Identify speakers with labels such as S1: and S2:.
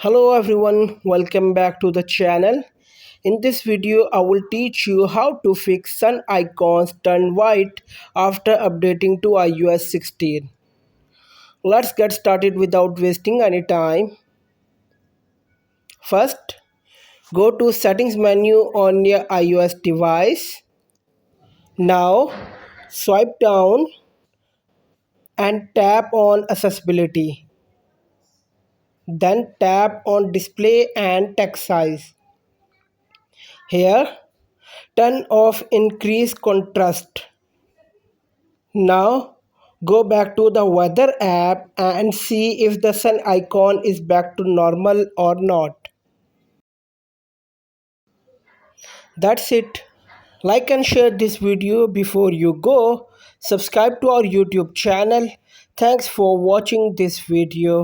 S1: Hello everyone, welcome back to the channel. In this video, I will teach you how to fix sun icons turn white after updating to iOS 16. Let's get started without wasting any time. First, go to settings menu on your iOS device. Now, swipe down and tap on accessibility. Then tap on display and text size. Here, turn off increase contrast. Now go back to the weather app and see if the sun icon is back to normal or not. That's it. Like and share this video before you go. Subscribe to our YouTube channel. Thanks for watching this video.